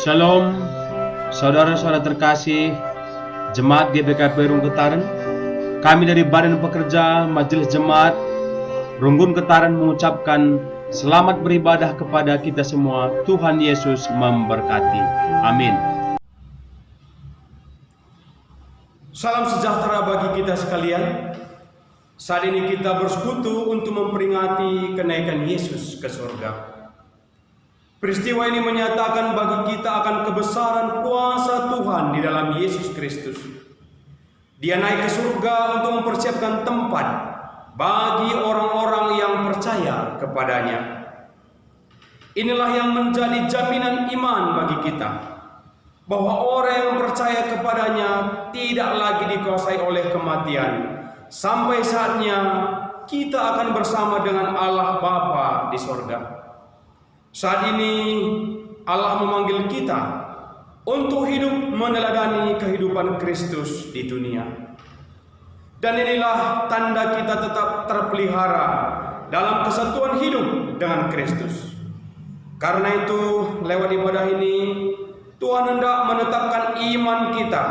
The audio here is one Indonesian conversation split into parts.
Shalom, saudara-saudara terkasih, Jemaat GBK Perum Ketaran. Kami dari Badan Pekerja Majelis Jemaat Runggun Ketaran mengucapkan selamat beribadah kepada kita semua. Tuhan Yesus memberkati. Amin. Salam sejahtera bagi kita sekalian. Saat ini kita bersekutu untuk memperingati kenaikan Yesus ke surga. Peristiwa ini menyatakan bagi kita akan kebesaran kuasa Tuhan di dalam Yesus Kristus. Dia naik ke surga untuk mempersiapkan tempat bagi orang-orang yang percaya kepadanya. Inilah yang menjadi jaminan iman bagi kita, bahwa orang yang percaya kepadanya tidak lagi dikuasai oleh kematian. Sampai saatnya kita akan bersama dengan Allah Bapa di sorga. Saat ini Allah memanggil kita untuk hidup meneladani kehidupan Kristus di dunia. Dan inilah tanda kita tetap terpelihara dalam kesatuan hidup dengan Kristus. Karena itu lewat ibadah ini Tuhan hendak menetapkan iman kita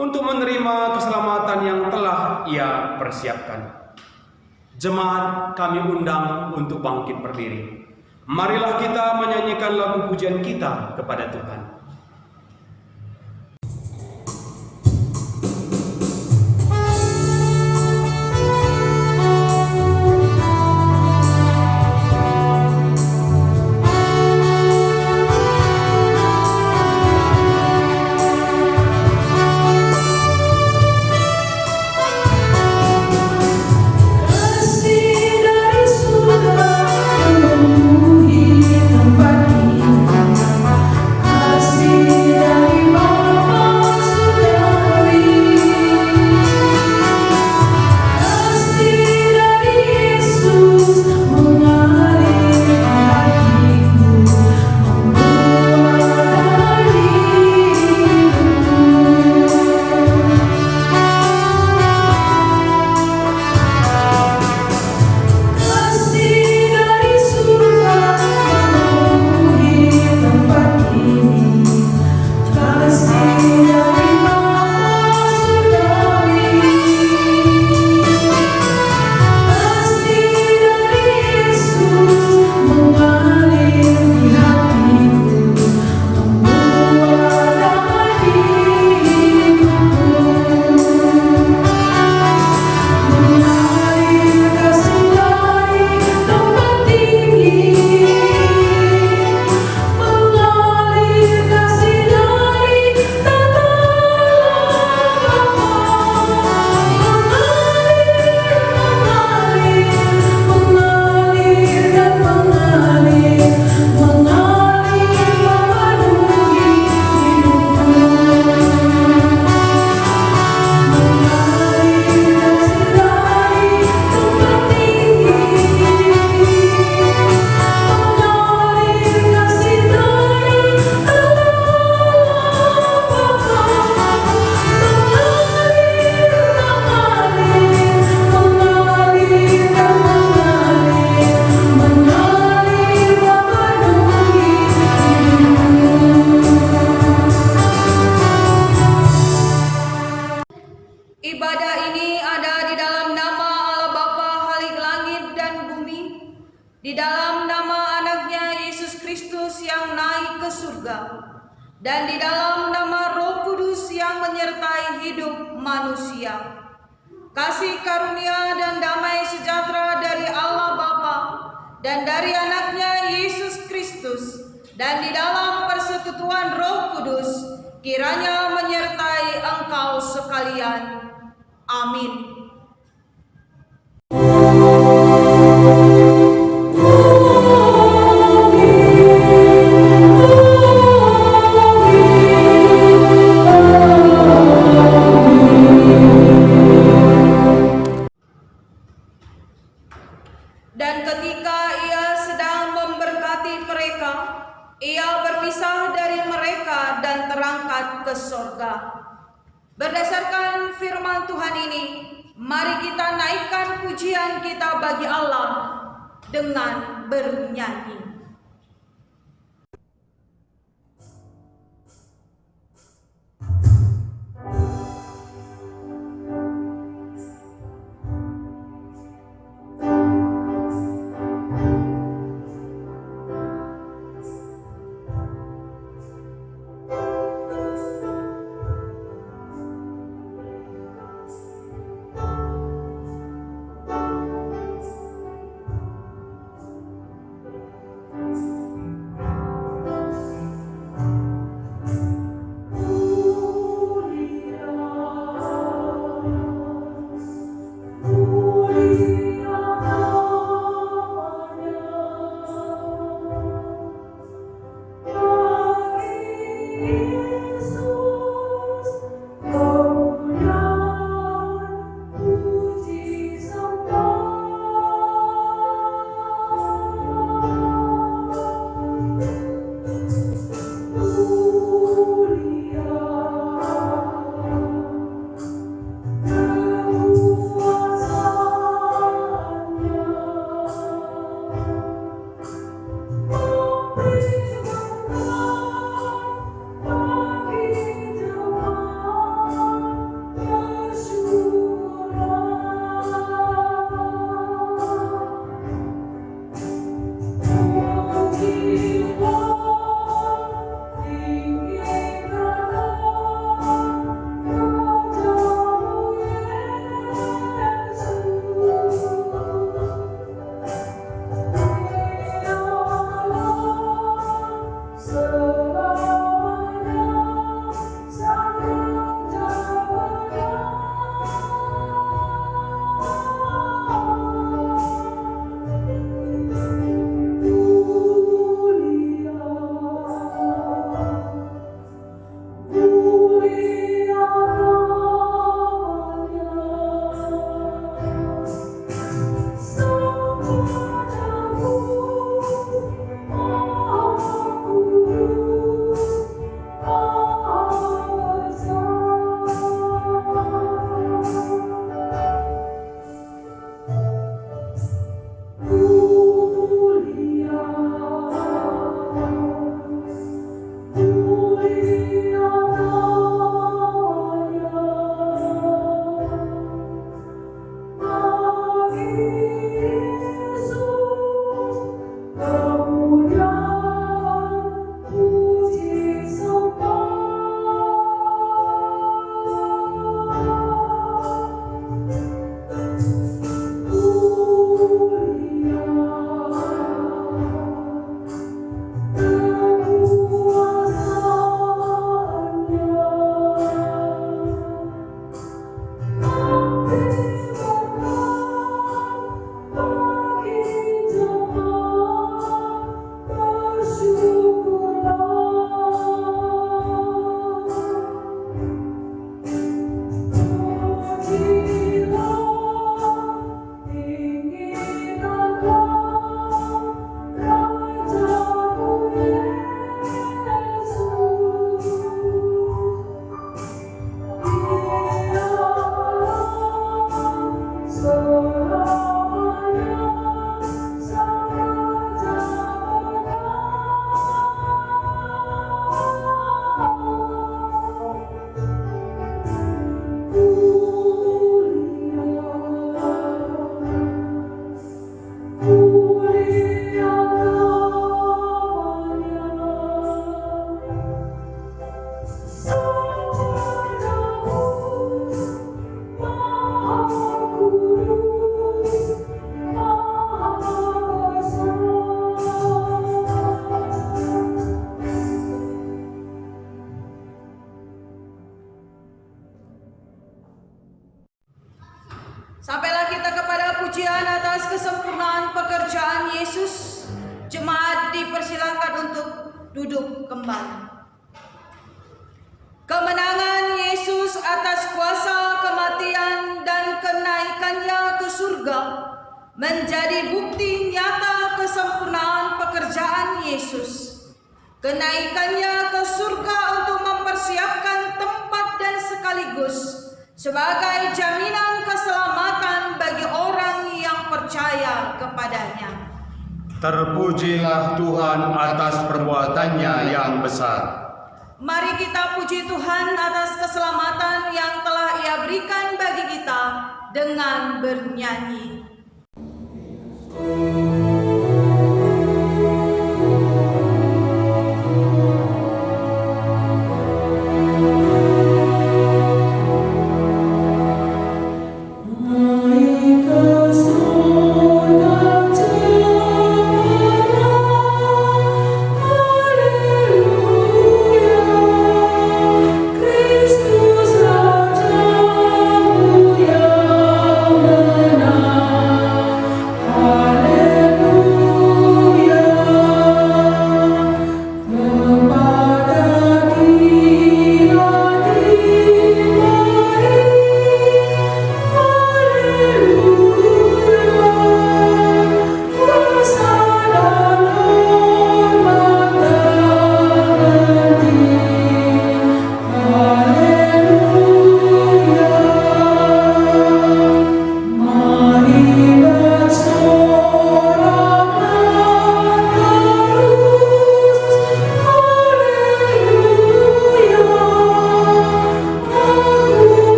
untuk menerima keselamatan yang telah Ia persiapkan. Jemaat kami undang untuk bangkit berdiri. Marilah kita menyanyikan lagu pujian kita kepada Tuhan. Ibadah ini ada di dalam nama Allah Bapa Khalik langit dan bumi, di dalam nama anaknya Yesus Kristus yang naik ke surga, dan di dalam nama Roh Kudus yang menyertai hidup manusia. Kasih karunia dan damai sejahtera dari Allah Bapa dan dari anaknya Yesus Kristus, dan di dalam persekutuan Roh Kudus kiranya menyertai engkau sekalian. Amin. Dan ketika Ia sedang memberkati mereka, Ia berpisah dari mereka dan terangkat ke sorga. Berdasarkan firman Tuhan ini, mari kita naikkan pujian kita bagi Allah dengan bernyanyi. kesempurnaan pekerjaan Yesus, jemaat dipersilakan untuk duduk kembali. Kemenangan Yesus atas kuasa kematian dan kenaikannya ke surga menjadi bukti nyata kesempurnaan pekerjaan Yesus. Kenaikannya ke surga untuk mempersiapkan tempat dan sekaligus sebagai jaminan keselamatan bagi orang yang percaya kepadanya. Terpujilah Tuhan atas perbuatannya yang besar. Mari kita puji Tuhan atas keselamatan yang telah Ia berikan bagi kita dengan bernyanyi.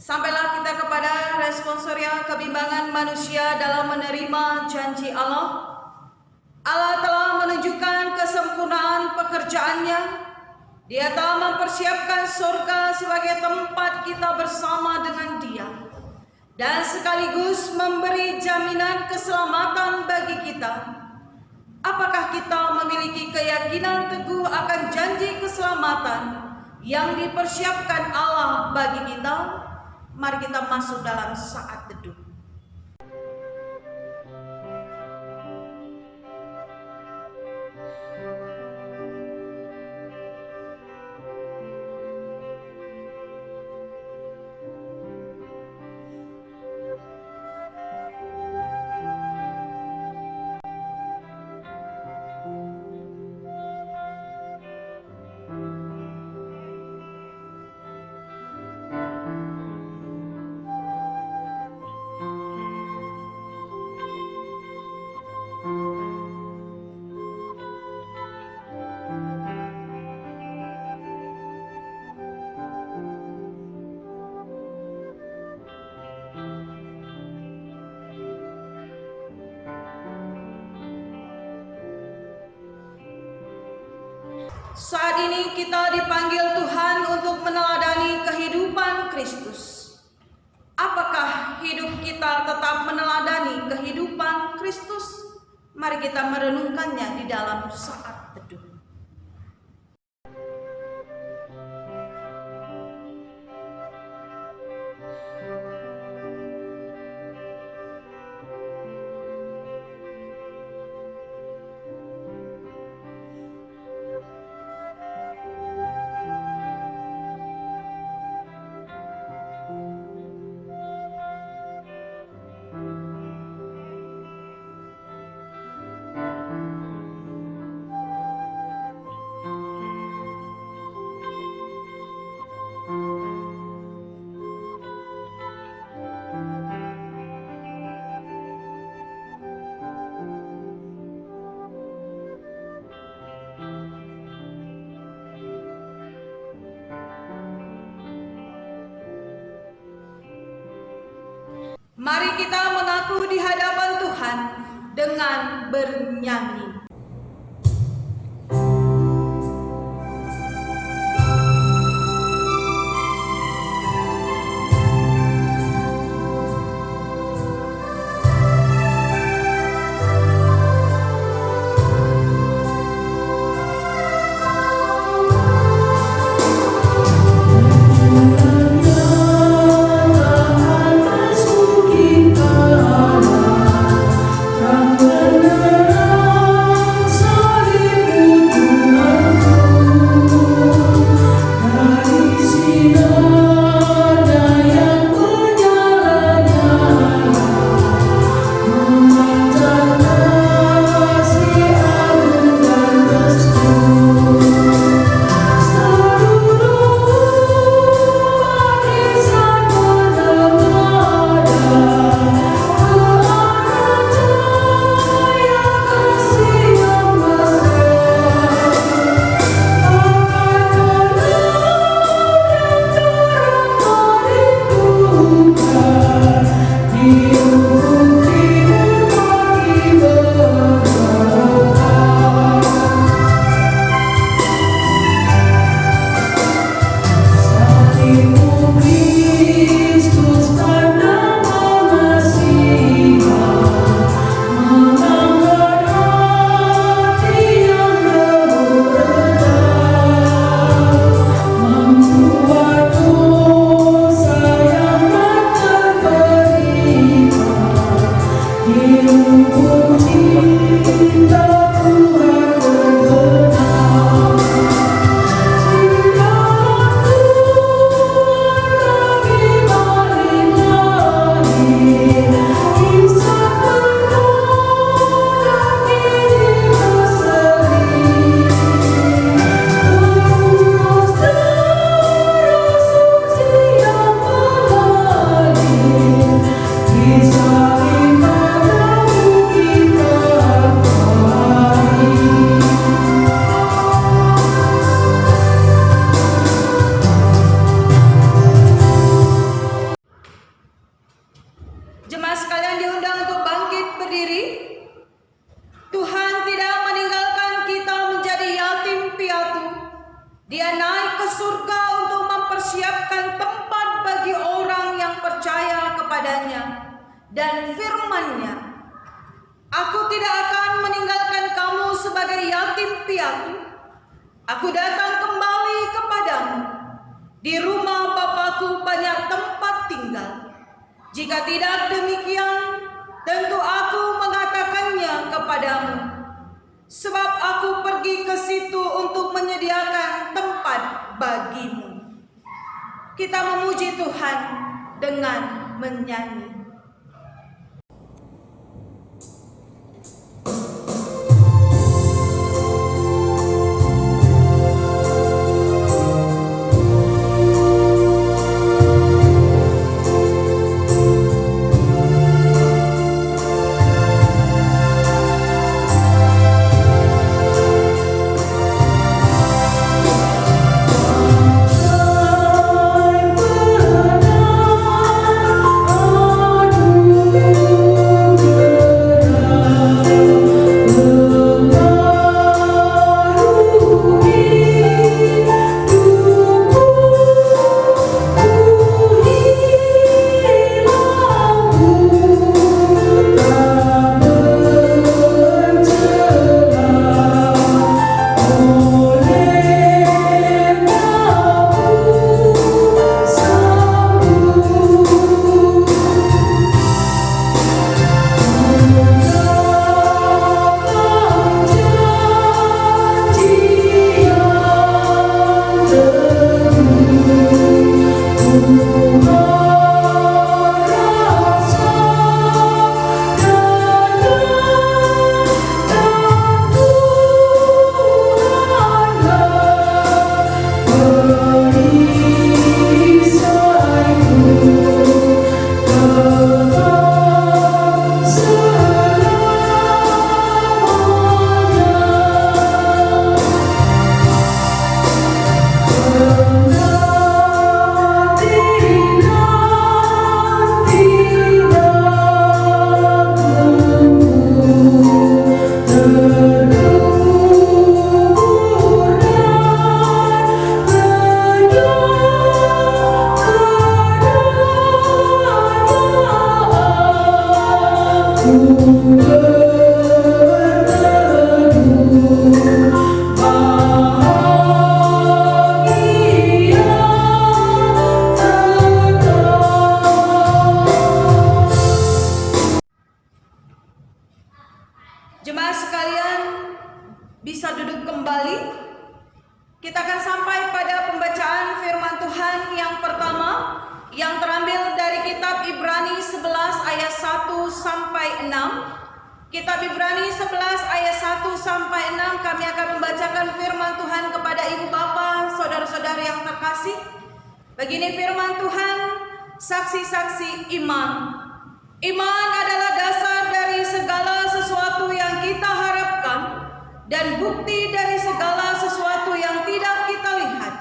Sampailah kita kepada responsorial kebimbangan manusia dalam menerima janji Allah. Allah telah menunjukkan kesempurnaan pekerjaannya. Dia telah mempersiapkan surga sebagai tempat kita bersama dengan Dia, dan sekaligus memberi jaminan keselamatan bagi kita. Apakah kita memiliki keyakinan teguh akan janji keselamatan yang dipersiapkan Allah bagi kita? Mari kita masuk dalam saat teduh. Saat ini kita dipanggil Tuhan untuk meneladani kehidupan Kristus. Apakah hidup kita tetap meneladani kehidupan Kristus? Mari kita merenungkannya di dalam saat teduh. Mari kita mengaku di hadapan Tuhan dengan bernyanyi. Jemaat sekalian diundang untuk bangkit berdiri. Tuhan tidak meninggalkan kita menjadi yatim piatu. Dia naik ke surga untuk mempersiapkan tempat bagi orang yang percaya kepadanya. Dan firman-Nya, "Aku tidak akan meninggalkan kamu sebagai yatim piatu. Aku datang kembali kepadamu. Di rumah Bapakku banyak tempat tinggal. Jika tidak demikian, tentu aku mengatakannya kepadamu. Sebab aku pergi ke situ untuk menyediakan tempat bagimu." Kita memuji Tuhan dengan menyanyi. Oh yang terambil dari kitab Ibrani 11 ayat 1 sampai 6. Kitab Ibrani 11 ayat 1 sampai 6 kami akan membacakan firman Tuhan kepada ibu bapa, saudara-saudara yang terkasih. Begini firman Tuhan, saksi-saksi iman. Iman adalah dasar dari segala sesuatu yang kita harapkan dan bukti dari segala sesuatu yang tidak kita lihat.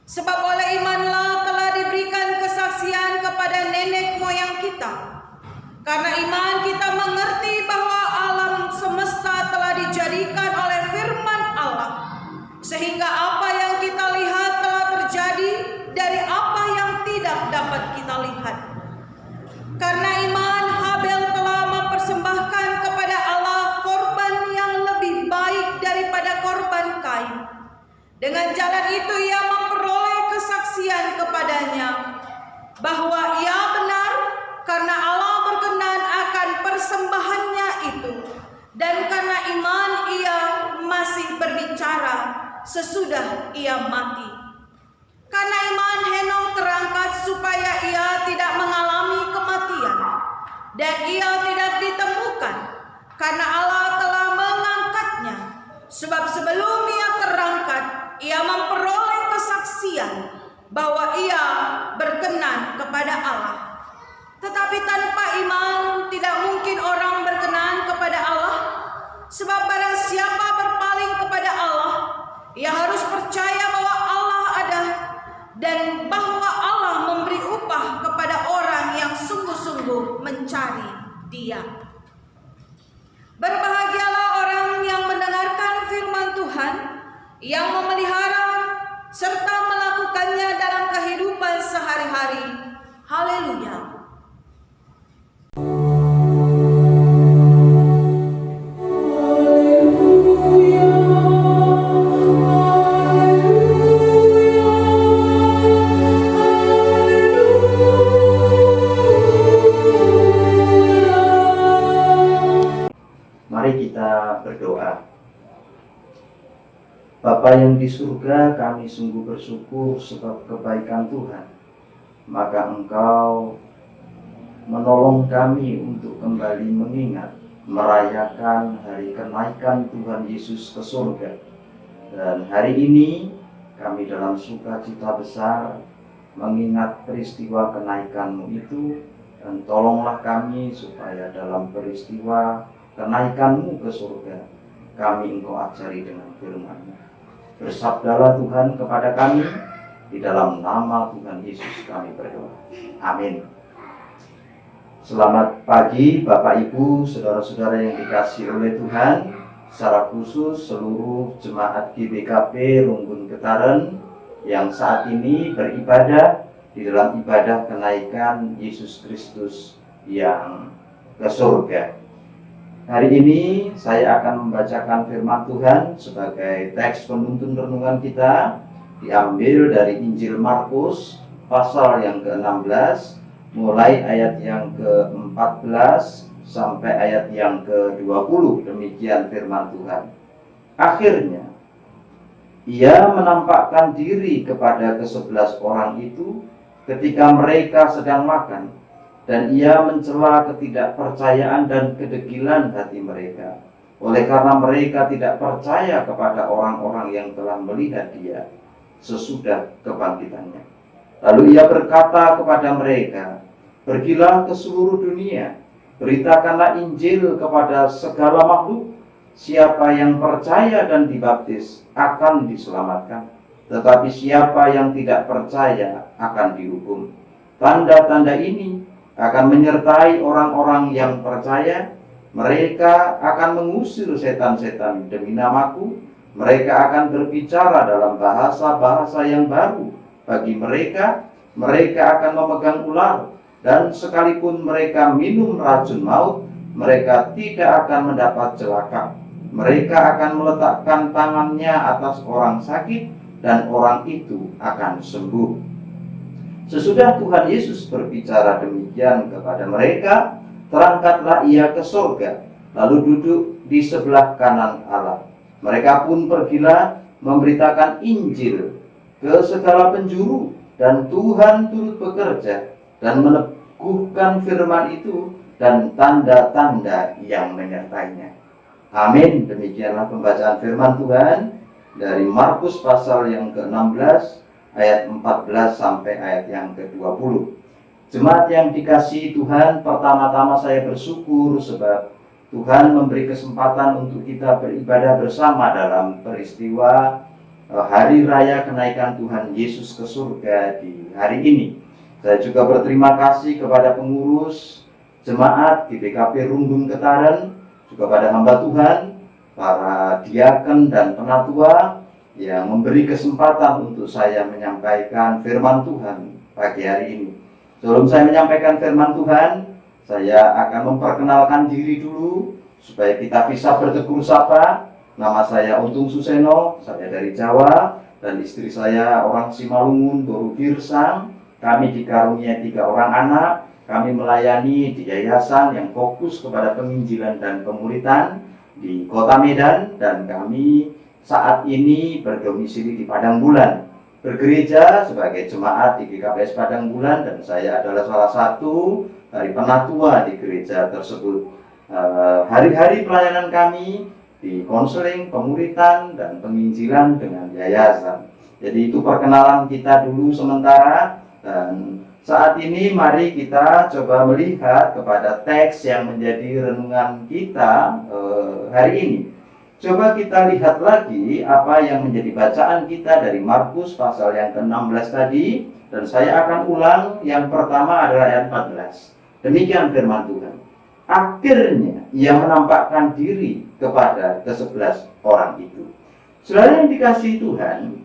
Sebab oleh imanlah telah diberikan kesaksian kepada nenek moyang kita. Karena iman kita mengerti bahwa alam semesta telah dijadikan oleh firman Allah, sehingga apa yang kita lihat telah terjadi dari apa yang tidak dapat kita lihat. Karena iman, Habel telah mempersembahkan kepada Allah korban yang lebih baik daripada korban Kain. Dengan jalan itu ia memperoleh kesaksian kepadanya bahwa ia benar, karena Allah berkenan akan persembahannya itu, dan karena iman ia masih berbicara sesudah ia mati. Karena iman Henokh terangkat supaya ia tidak mengalami kematian, dan ia tidak ditemukan karena Allah telah mengangkatnya. Sebab sebelum ia terangkat, ia memperoleh kesaksian bahwa ia berkenan kepada Allah. Tetapi tanpa iman tidak mungkin orang berkenan kepada Allah. Sebab barang siapa berpaling kepada Allah, ia harus percaya bahwa Allah ada dan bahwa Allah memberi upah kepada orang yang sungguh-sungguh mencari Dia. Berbahagialah orang yang mendengarkan firman Tuhan, yang memelihara serta melakukannya dalam kehidupan sehari-hari. Haleluya. Mari kita berdoa. Bapa yang di surga, kami sungguh bersyukur sebab kebaikan Tuhan. Maka Engkau menolong kami untuk kembali mengingat, merayakan hari kenaikan Tuhan Yesus ke surga. Dan hari ini kami dalam sukacita besar mengingat peristiwa kenaikan-Mu itu. Dan tolonglah kami supaya dalam peristiwa kenaikan-Mu ke surga, kami Engkau ajari dengan firman-Mu. Bersabdalah Tuhan kepada kami, di dalam nama Tuhan Yesus kami berdoa. Amin. Selamat pagi Bapak Ibu, saudara-saudara yang dikasihi oleh Tuhan. Secara khusus seluruh jemaat GBKP Runggun Ketaren yang saat ini beribadah di dalam ibadah kenaikan Yesus Kristus yang ke surga. Hari ini saya akan membacakan firman Tuhan sebagai teks penuntun renungan kita, diambil dari Injil Markus pasal yang ke-16 mulai ayat yang ke-14 sampai ayat yang ke-20. Demikian firman Tuhan. Akhirnya ia menampakkan diri kepada ke-11 orang itu ketika mereka sedang makan, dan ia mencela ketidakpercayaan dan kedegilan hati mereka, oleh karena mereka tidak percaya kepada orang-orang yang telah melihat Dia sesudah kebangkitannya. Lalu ia berkata kepada mereka, "Pergilah ke seluruh dunia, beritakanlah Injil kepada segala makhluk. Siapa yang percaya dan dibaptis akan diselamatkan, tetapi siapa yang tidak percaya akan dihukum. Tanda-tanda ini akan menyertai orang-orang yang percaya. Mereka akan mengusir setan-setan demi namaku. Mereka akan berbicara dalam bahasa-bahasa yang baru. Bagi mereka akan memegang ular, dan sekalipun mereka minum racun maut, mereka tidak akan mendapat celaka. Mereka akan meletakkan tangannya atas orang sakit, dan orang itu akan sembuh." Sesudah Tuhan Yesus berbicara demikian kepada mereka, terangkatlah ia ke surga, lalu duduk di sebelah kanan Allah. Mereka pun pergilah memberitakan Injil ke segala penjuru, dan Tuhan turut bekerja dan meneguhkan firman itu dan tanda-tanda yang menyertainya. Amin. Demikianlah pembacaan firman Tuhan dari Markus pasal yang ke-16 ayat 14 sampai ayat yang ke-20. Jemaat yang dikasihi Tuhan, pertama-tama saya bersyukur sebab Tuhan memberi kesempatan untuk kita beribadah bersama dalam peristiwa Hari Raya Kenaikan Tuhan Yesus ke surga di hari ini. Saya juga berterima kasih kepada pengurus jemaat di GBKP Runggun Ketaren, juga pada hamba Tuhan, para diaken dan penatua yang memberi kesempatan untuk saya menyampaikan firman Tuhan pagi hari ini. Sebelum saya menyampaikan firman Tuhan, saya akan memperkenalkan diri dulu supaya kita bisa bertegur sapa. Nama saya Untung Suseno, saya dari Jawa, dan istri saya orang Simalungun, Doru Girsang. Kami dikaruniai 3 orang anak. Kami melayani di yayasan yang fokus kepada penginjilan dan pemulitan di Kota Medan, dan kami saat ini berdomisili di Padang Bulan, bergereja sebagai jemaat di GKPS Padang Bulan, dan saya adalah salah satu dari penatua di gereja tersebut. Hari-hari pelayanan kami di konseling, pemulitan, dan penginjilan dengan yayasan. Jadi itu perkenalan kita dulu sementara, dan saat ini mari kita coba melihat kepada teks yang menjadi renungan kita hari ini. Coba kita lihat lagi apa yang menjadi bacaan kita dari Markus pasal yang ke-16 tadi, dan saya akan ulang. Yang pertama adalah ayat 14. Demikian firman Tuhan. Akhirnya ia menampakkan diri kepada ke-11 orang itu. Saudara yang dikasihi Tuhan,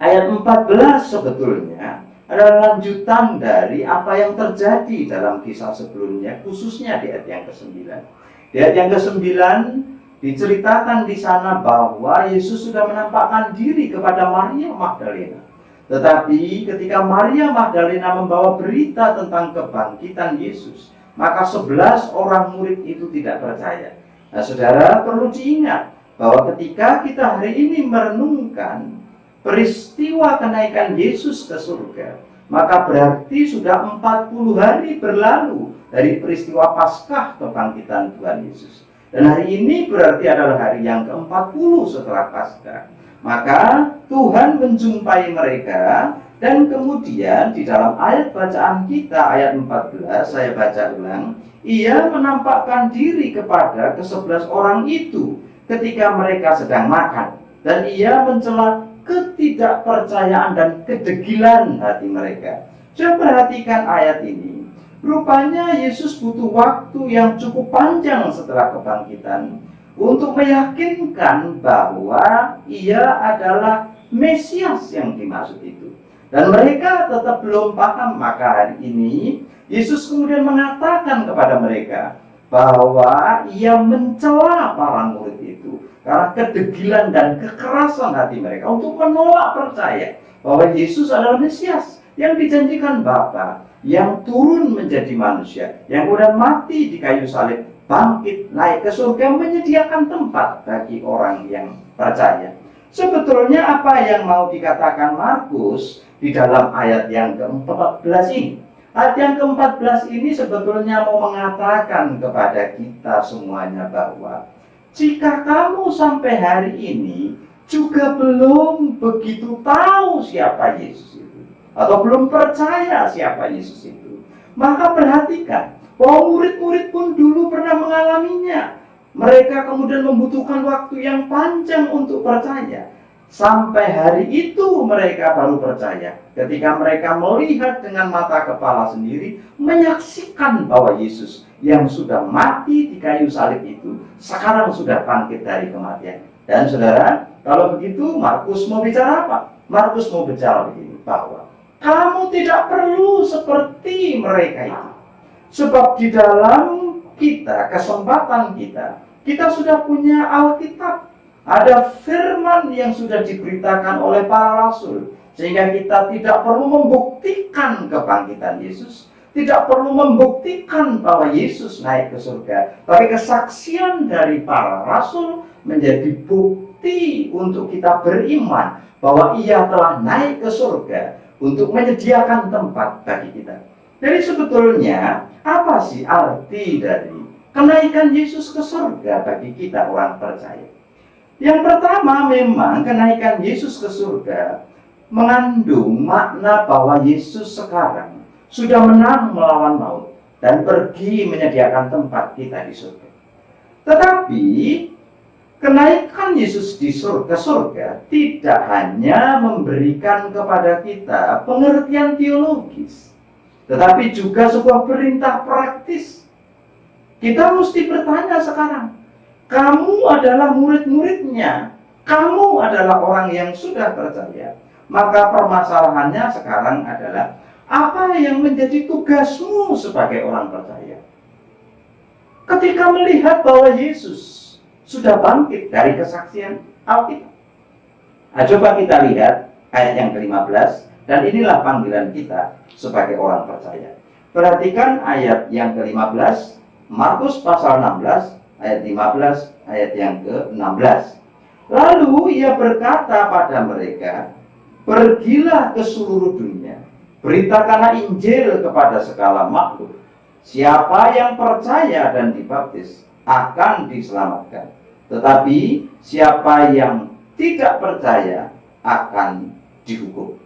ayat 14 sebetulnya adalah lanjutan dari apa yang terjadi dalam kisah sebelumnya, khususnya di ayat yang ke-9. Di ayat yang ke-9 diceritakan di sana bahwa Yesus sudah menampakkan diri kepada Maria Magdalena. Tetapi ketika Maria Magdalena membawa berita tentang kebangkitan Yesus, maka 11 orang murid itu tidak percaya. Nah, saudara, perlu diingat bahwa ketika kita hari ini merenungkan peristiwa kenaikan Yesus ke surga, maka berarti sudah 40 hari berlalu dari peristiwa Paskah kebangkitan Tuhan Yesus. Dan hari ini berarti adalah hari yang ke-40 setelah Paskah. Maka Tuhan menjumpai mereka, dan kemudian di dalam ayat bacaan kita, ayat 14, saya baca ulang. Ia menampakkan diri kepada ke-11 orang itu ketika mereka sedang makan, dan ia mencela ketidakpercayaan dan kedegilan hati mereka. Coba perhatikan ayat ini. Rupanya Yesus butuh waktu yang cukup panjang setelah kebangkitan untuk meyakinkan bahwa ia adalah Mesias yang dimaksud itu. Dan mereka tetap belum paham. Maka hari ini Yesus kemudian mengatakan kepada mereka bahwa ia mencela para murid itu karena kedegilan dan kekerasan hati mereka untuk menolak percaya bahwa Yesus adalah Mesias yang dijanjikan Bapa, yang turun menjadi manusia, yang kemudian mati di kayu salib, bangkit, naik ke surga, menyediakan tempat bagi orang yang percaya. Sebetulnya apa yang mau dikatakan Markus di dalam ayat yang ke-14 ini? Ayat yang ke-14 ini sebetulnya mau mengatakan kepada kita semuanya bahwa jika kamu sampai hari ini juga belum begitu tahu siapa Yesus itu, atau belum percaya siapa Yesus itu, maka perhatikan bahwa murid-murid pun dulu pernah mengalaminya. Mereka kemudian membutuhkan waktu yang panjang untuk percaya. Sampai hari itu mereka baru percaya ketika mereka melihat dengan mata kepala sendiri, menyaksikan bahwa Yesus yang sudah mati di kayu salib itu sekarang sudah bangkit dari kematian. Dan saudara, kalau begitu Markus mau bicara apa? Markus mau bicara begini, bahwa kamu tidak perlu seperti mereka itu. Sebab di dalam kita, kesempatan kita sudah punya Alkitab. Ada firman yang sudah diberitakan oleh para rasul, sehingga kita tidak perlu membuktikan kebangkitan Yesus, tidak perlu membuktikan bahwa Yesus naik ke surga, tapi kesaksian dari para rasul menjadi bukti untuk kita beriman bahwa ia telah naik ke surga, untuk menyediakan tempat bagi kita. Jadi sebetulnya apa sih arti dari kenaikan Yesus ke surga bagi kita orang percaya? Yang pertama, memang kenaikan Yesus ke surga mengandung makna bahwa Yesus sekarang sudah menang melawan maut dan pergi menyediakan tempat kita di surga. Tetapi kenaikan Yesus ke surga tidak hanya memberikan kepada kita pengertian teologis, tetapi juga sebuah perintah praktis. Kita mesti bertanya sekarang, kamu adalah murid-muridnya, kamu adalah orang yang sudah percaya. Maka permasalahannya sekarang adalah, apa yang menjadi tugasmu sebagai orang percaya? Ketika melihat bahwa Yesus sudah bangkit dari kesaksian Alkitab. Nah, coba kita lihat ayat yang ke-15, dan inilah panggilan kita sebagai orang percaya. Perhatikan ayat yang ke-15, Markus pasal 16, ayat 15, ayat yang ke-16. Lalu ia berkata pada mereka, pergilah ke seluruh dunia, beritakanlah Injil kepada segala makhluk. Siapa yang percaya dan dibaptis akan diselamatkan, tetapi siapa yang tidak percaya akan dihukum.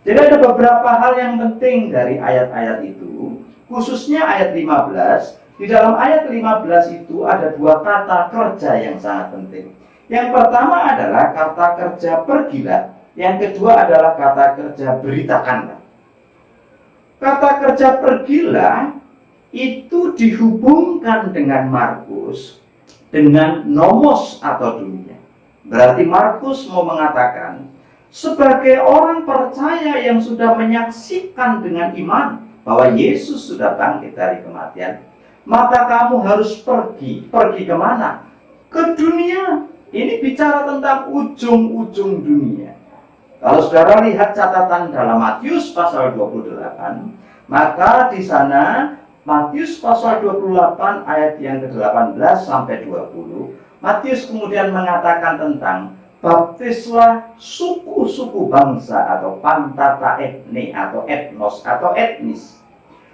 Jadi ada beberapa hal yang penting dari ayat-ayat itu, khususnya ayat 15. Di dalam ayat 15 itu ada dua kata kerja yang sangat penting. Yang pertama adalah kata kerja pergilah, yang kedua adalah kata kerja beritakanlah. Kata kerja pergilah itu dihubungkan dengan Markus dengan nomos atau dunia. Berarti Markus mau mengatakan, sebagai orang percaya yang sudah menyaksikan dengan iman bahwa Yesus sudah bangkit dari kematian, maka kamu harus pergi. Pergi kemana? Ke dunia. Ini bicara tentang ujung-ujung dunia. Kalau saudara lihat catatan dalam Matius pasal 28, maka di sana Matius pasal 28 ayat yang ke-18 sampai 20, Matius kemudian mengatakan tentang baptislah suku-suku bangsa atau pantata etne atau etnos atau etnis.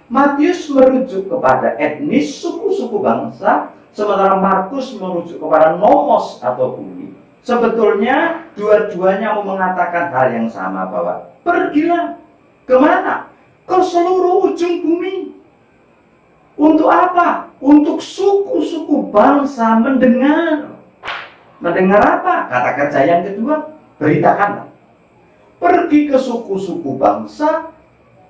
Matius merujuk kepada etnis suku-suku bangsa, sementara Markus merujuk kepada nomos atau bumi. Sebetulnya dua-duanya mau mengatakan hal yang sama, bahwa pergilah kemana? Ke seluruh ujung bumi. Untuk apa? Untuk suku-suku bangsa mendengar. Mendengar apa? Kata kerja yang kedua, beritakanlah. Pergi ke suku-suku bangsa,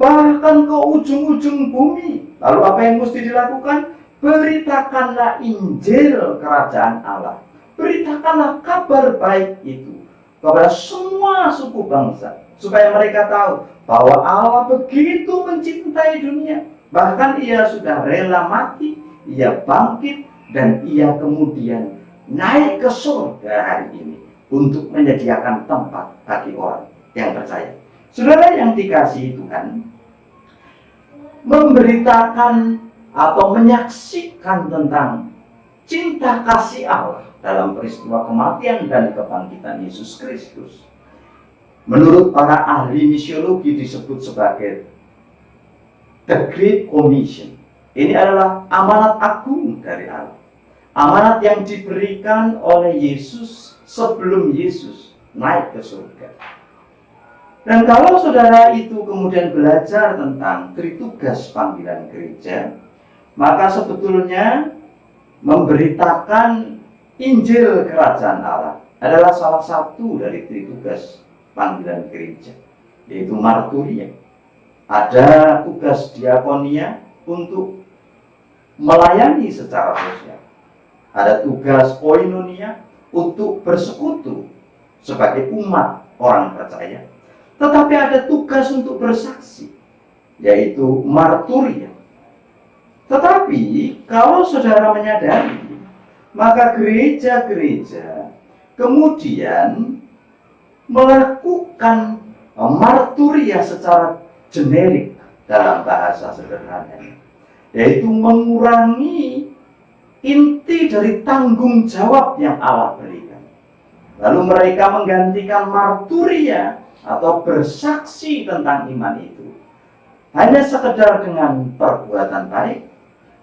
bahkan ke ujung-ujung bumi. Lalu apa yang mesti dilakukan? Beritakanlah Injil kerajaan Allah. Beritakanlah kabar baik itu kepada semua suku bangsa, supaya mereka tahu bahwa Allah begitu mencintai dunia. Bahkan ia sudah rela mati, ia bangkit, dan ia kemudian naik ke surga hari ini untuk menyediakan tempat bagi orang yang percaya. Saudara yang dikasihi Tuhan, memberitakan atau menyaksikan tentang cinta kasih Allah dalam peristiwa kematian dan kebangkitan Yesus Kristus, menurut para ahli misiologi disebut sebagai The Great Commission. Ini adalah amanat agung dari Allah. Amanat yang diberikan oleh Yesus sebelum Yesus naik ke surga. Dan kalau saudara itu kemudian belajar tentang tritugas panggilan gereja, maka sebetulnya memberitakan Injil kerajaan Allah adalah salah satu dari tritugas panggilan gereja, yaitu marturia. Ada tugas diakonia untuk melayani secara sosial. Ada tugas koinonia untuk bersekutu sebagai umat orang percaya. Tetapi ada tugas untuk bersaksi, yaitu marturia. Tetapi kalau saudara menyadari, maka gereja-gereja kemudian melakukan marturia secara generik dalam bahasa sederhana, yaitu mengurangi inti dari tanggung jawab yang Allah berikan. Lalu mereka menggantikan marturia atau bersaksi tentang iman itu hanya sekedar dengan perbuatan baik,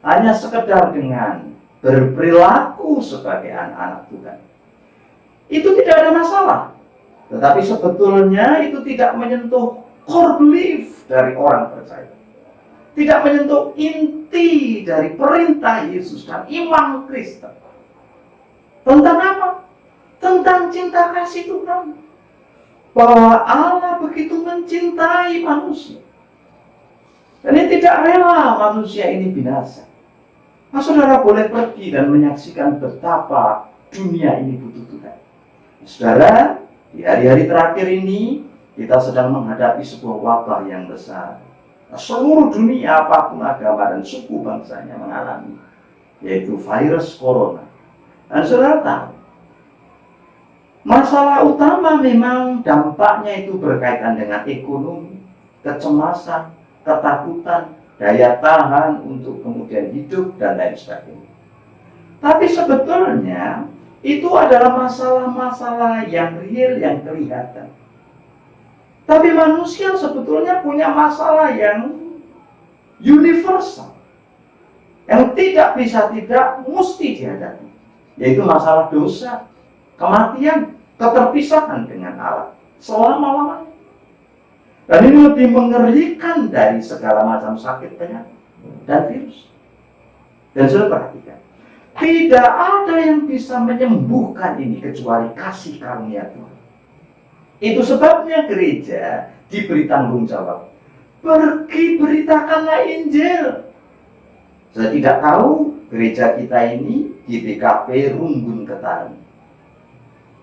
hanya sekedar dengan berperilaku sebagai anak-anak Tuhan, itu tidak ada masalah. Tetapi sebetulnya itu tidak menyentuh core belief dari orang percaya, tidak menyentuh inti dari perintah Yesus dan iman Kristen. Tentang apa? Tentang cinta kasih Tuhan, bahwa Allah begitu mencintai manusia, dan Dia tidak rela manusia ini binasa. Nah, saudara boleh pergi dan menyaksikan betapa dunia ini butuh Tuhan. Saudara, di hari-hari terakhir ini kita sedang menghadapi sebuah wabah yang besar. Nah, seluruh dunia apapun agama dan suku bangsanya mengalami, yaitu virus corona. Dan saudara tahu, masalah utama memang dampaknya itu berkaitan dengan ekonomi, kecemasan, ketakutan, daya tahan untuk kemudian hidup, dan lain sebagainya. Tapi sebetulnya itu adalah masalah-masalah yang real, yang kelihatan. Tapi manusia sebetulnya punya masalah yang universal, yang tidak bisa tidak mesti dihadapi, yaitu masalah dosa, kematian, keterpisahan dengan Allah selama-lamanya. Dan ini lebih mengerikan dari segala macam sakit, penyakit, dan virus. Dan sudah perhatikan, tidak ada yang bisa menyembuhkan ini kecuali kasih karunia Tuhan. Itu sebabnya gereja diberi tanggung jawab. Pergi beritakanlah Injil. Saya tidak tahu gereja kita ini di GBKP Runggun Ketaran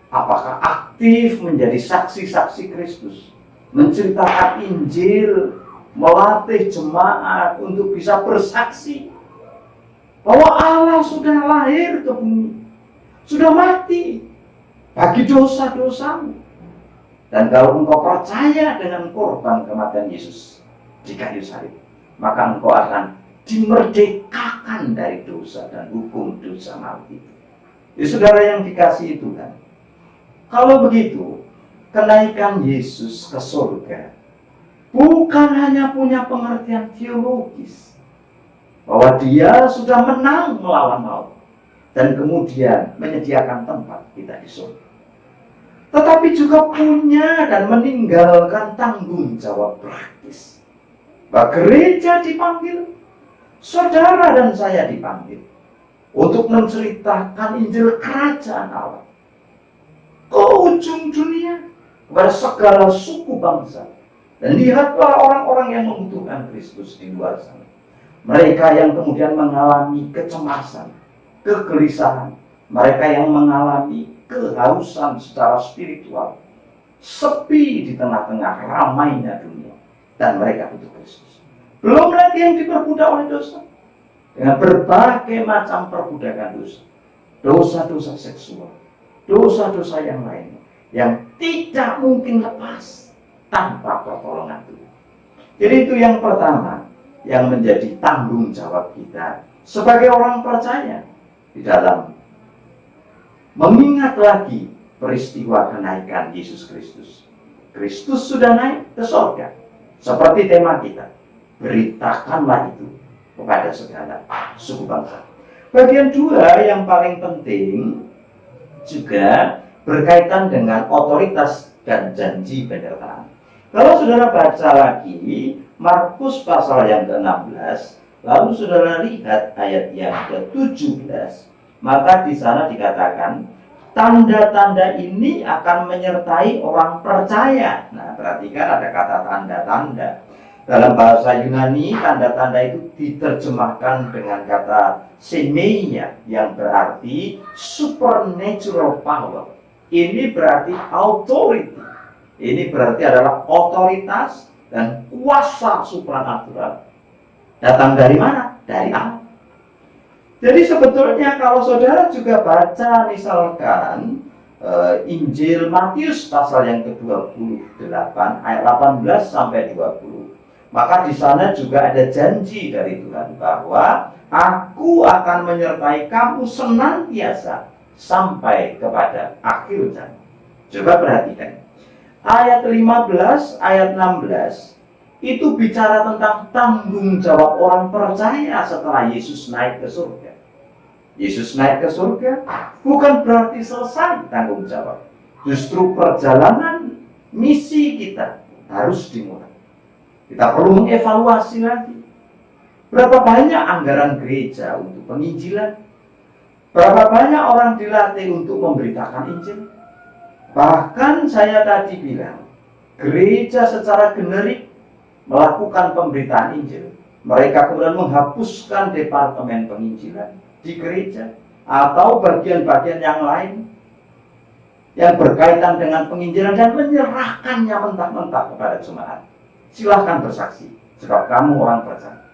apakah aktif menjadi saksi-saksi Kristus, menceritakan Injil, melatih jemaat untuk bisa bersaksi bahwa Allah sudah lahir ke bumi, sudah mati bagi dosa-dosamu. Dan kalau engkau percaya dengan korban kematian Yesus di kayu salib, maka engkau akan dimerdekakan dari dosa dan hukum dosa maut itu. Ya, saudara yang dikasihi Tuhan, kalau begitu, kenaikan Yesus ke surga bukan hanya punya pengertian teologis, bahwa Dia sudah menang melawan maut dan kemudian menyediakan tempat kita di surga, tetapi juga punya dan meninggalkan tanggung jawab praktis. Bahwa gereja dipanggil, saudara dan saya dipanggil untuk menceritakan Injil Kerajaan Allah ke ujung dunia, kepada segala suku bangsa. Dan lihatlah orang-orang yang membutuhkan Kristus di luar sana. Mereka yang kemudian mengalami kecemasan, kegelisahan, mereka yang mengalami kehausan secara spiritual, sepi di tengah-tengah ramainya dunia, dan mereka butuh Kristus. Belum lagi yang diperbudak oleh dosa, dengan berbagai macam perbudakan dosa, dosa-dosa seksual, dosa-dosa yang lain, yang tidak mungkin lepas tanpa pertolongan Tuhan. Jadi itu yang pertama, yang menjadi tanggung jawab kita sebagai orang percaya di dalam mengingat lagi peristiwa kenaikan Yesus Kristus. Kristus sudah naik ke surga. Seperti tema kita, beritakanlah itu kepada segala suku bangsa. Bagian dua yang paling penting juga berkaitan dengan otoritas dan janji penyertaan. Kalau saudara baca lagi Markus pasal yang ke-16, lalu saudara lihat ayat yang ke-17, maka di sana dikatakan tanda-tanda ini akan menyertai orang percaya. Nah, perhatikan ada kata tanda-tanda. Dalam bahasa Yunani, tanda-tanda itu diterjemahkan dengan kata semeia, yang berarti supernatural power. Ini berarti authority. Ini berarti adalah otoritas dan kuasa supranatural. Datang dari mana? Dari Allah. Jadi sebetulnya kalau saudara juga baca misalkan Injil Matius pasal yang ke-28 ayat 18 sampai 20, maka di sana juga ada janji dari Tuhan bahwa Aku akan menyertai kamu senantiasa sampai kepada akhir zaman. Coba perhatikan. ayat 15, ayat 16 itu bicara tentang tanggung jawab orang percaya setelah Yesus naik ke surga. Yesus naik ke surga bukan berarti selesai tanggung jawab. Justru perjalanan misi kita harus dimulai. Kita perlu mengevaluasi lagi. Berapa banyak anggaran gereja untuk penginjilan? Berapa banyak orang dilatih untuk memberitakan Injil? Bahkan saya tadi bilang, gereja secara generik melakukan pemberitaan Injil. Mereka kemudian menghapuskan departemen penginjilan di gereja atau bagian-bagian yang lain yang berkaitan dengan penginjilan dan menyerahkannya mentah-mentah kepada jemaat. Silahkan bersaksi, sebab kamu orang percaya.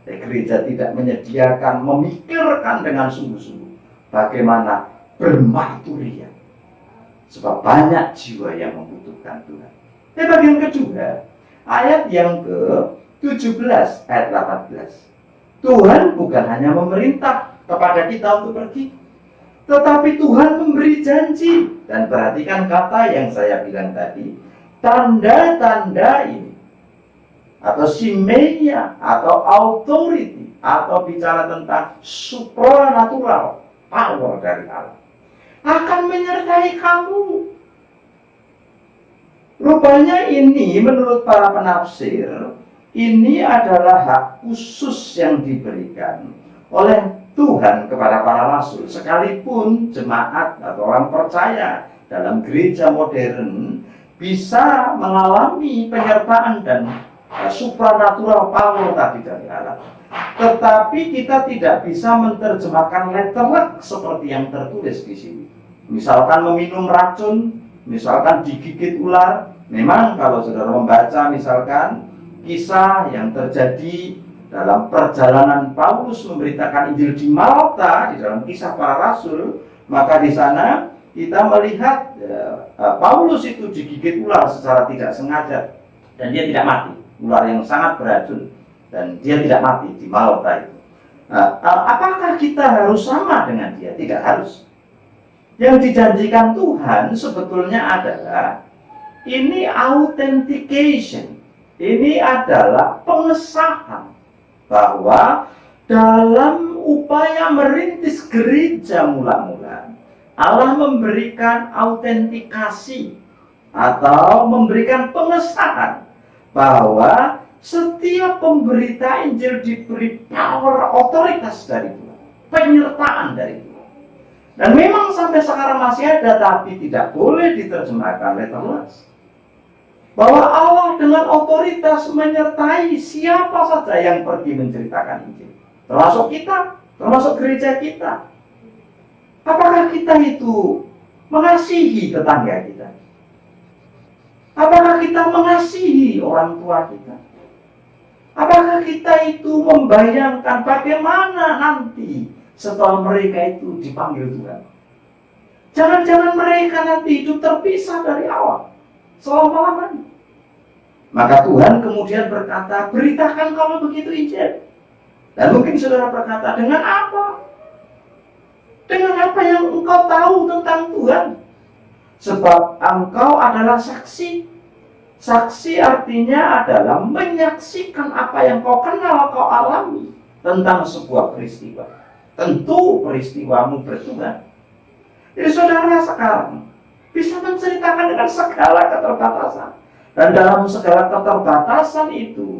Gereja tidak menyediakan, memikirkan dengan sungguh-sungguh bagaimana bermarturia, sebab banyak jiwa yang membutuhkan Tuhan. Bagian kedua, ayat yang ke-17, ayat 18. Tuhan bukan hanya memerintah kepada kita untuk pergi, tetapi Tuhan memberi janji. Dan perhatikan kata yang saya bilang tadi, tanda-tanda ini, atau simeia, atau authority, atau bicara tentang supranatural power dari Allah, akan menyertai kamu. Rupanya ini menurut para penafsir, ini adalah hak khusus yang diberikan oleh Tuhan kepada para rasul. Sekalipun jemaat atau orang percaya dalam gereja modern bisa mengalami penyertaan dan supranatural power tadi dari Allah, tetapi kita tidak bisa menerjemahkan letterlek seperti yang tertulis di sini. Misalkan meminum racun, misalkan digigit ular. Memang kalau saudara membaca misalkan kisah yang terjadi dalam perjalanan Paulus memberitakan Injil di Malta, di dalam kisah para rasul, maka di sana kita melihat Paulus itu digigit ular secara tidak sengaja dan dia tidak mati. Ular yang sangat beracun dan dia tidak mati di Malta itu. Apakah kita harus sama dengan dia? Tidak harus. Yang dijanjikan Tuhan sebetulnya adalah ini authentication. Ini adalah pengesahan bahwa dalam upaya merintis gereja mula-mula, Allah memberikan autentikasi atau memberikan pengesahan bahwa setiap pemberita Injil diberi power, otoritas dari Tuhan, penyertaan dari Tuhan. Dan memang sampai sekarang masih ada, tapi tidak boleh diterjemahkan letterless. Bahwa Allah dengan otoritas menyertai siapa saja yang pergi menceritakan Injil. Termasuk kita, termasuk gereja kita. Apakah kita itu mengasihi tetangga kita? Apakah kita mengasihi orang tua kita? Apakah kita itu membayangkan bagaimana nanti setelah mereka itu dipanggil Tuhan? Jangan-jangan mereka nanti hidup terpisah dari Allah selama-lamanya. Maka Tuhan kemudian berkata, beritakan kalau begitu Injil. Dan mungkin saudara berkata, dengan apa? Dengan apa yang engkau tahu tentang Tuhan? Sebab engkau adalah saksi. Saksi artinya adalah menyaksikan apa yang kau kenal, kau alami tentang sebuah peristiwa. Tentu peristiwamu bertuhan. Jadi saudara sekarang bisa menceritakan dengan segala keterbatasan. Dan dalam segala keterbatasan itu,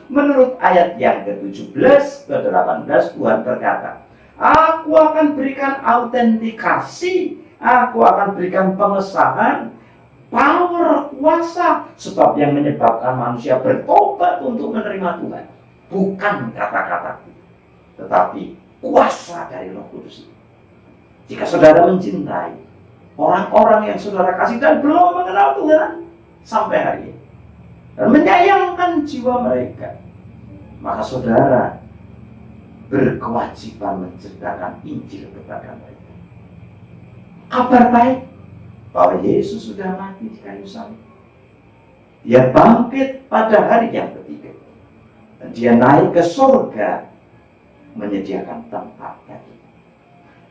menurut ayat yang ke-17, ke-18, Tuhan berkata, aku akan berikan autentikasi, aku akan berikan pengesahan, power, kuasa, sebab yang menyebabkan manusia bertobat untuk menerima Tuhan bukan kata-kataku, tetapi kuasa dari Roh Kudus. Jika saudara mencintai orang-orang yang saudara kasih dan belum mengenal Tuhan sampai hari ini, dan menyayangkan jiwa mereka, maka saudara berkewajiban menceritakan Injil kepada mereka. Kabar baik bahwa Yesus sudah mati di kayu salib. Dia bangkit pada hari yang ketiga. Dan dia naik ke surga menyediakan tempat bagi.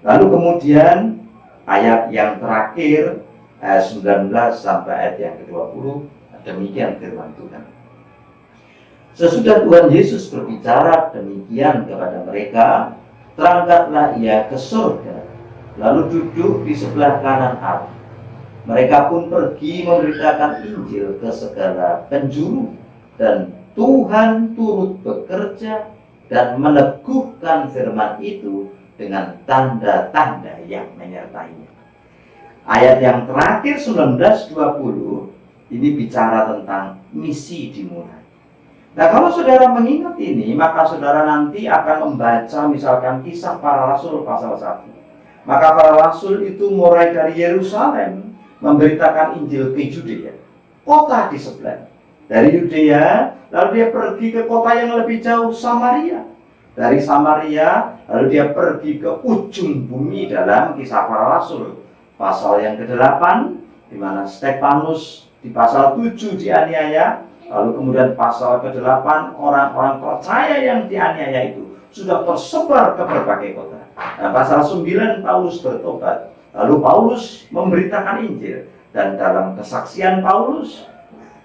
Lalu kemudian ayat yang terakhir ayat 19 sampai ayat yang ke-20. Demikian firman Tuhan. Sesudah Tuhan Yesus berbicara demikian kepada mereka, terangkatlah ia ke surga, lalu duduk di sebelah kanan Allah. Mereka pun pergi memberitakan Injil ke segala penjuru, dan Tuhan turut bekerja dan meneguhkan firman itu dengan tanda-tanda yang menyertainya. Ayat yang terakhir 19-20 ini bicara tentang misi dimulai. Nah, kalau saudara mengingat ini, maka saudara nanti akan membaca misalkan Kisah Para Rasul pasal 1. Maka para rasul itu mulai dari Yerusalem memberitakan Injil ke Yudea, kota di sebelah. Dari Yudea, lalu dia pergi ke kota yang lebih jauh, Samaria. Dari Samaria, lalu dia pergi ke ujung bumi dalam Kisah Para Rasul pasal yang ke-8, di mana Stefanus di pasal 7 dianiaya. Lalu kemudian pasal ke-8, orang-orang percaya yang dianiaya itu sudah tersebar ke berbagai kota. Nah, pasal 9 Paulus bertobat. Lalu Paulus memberitakan Injil. Dan dalam kesaksian Paulus,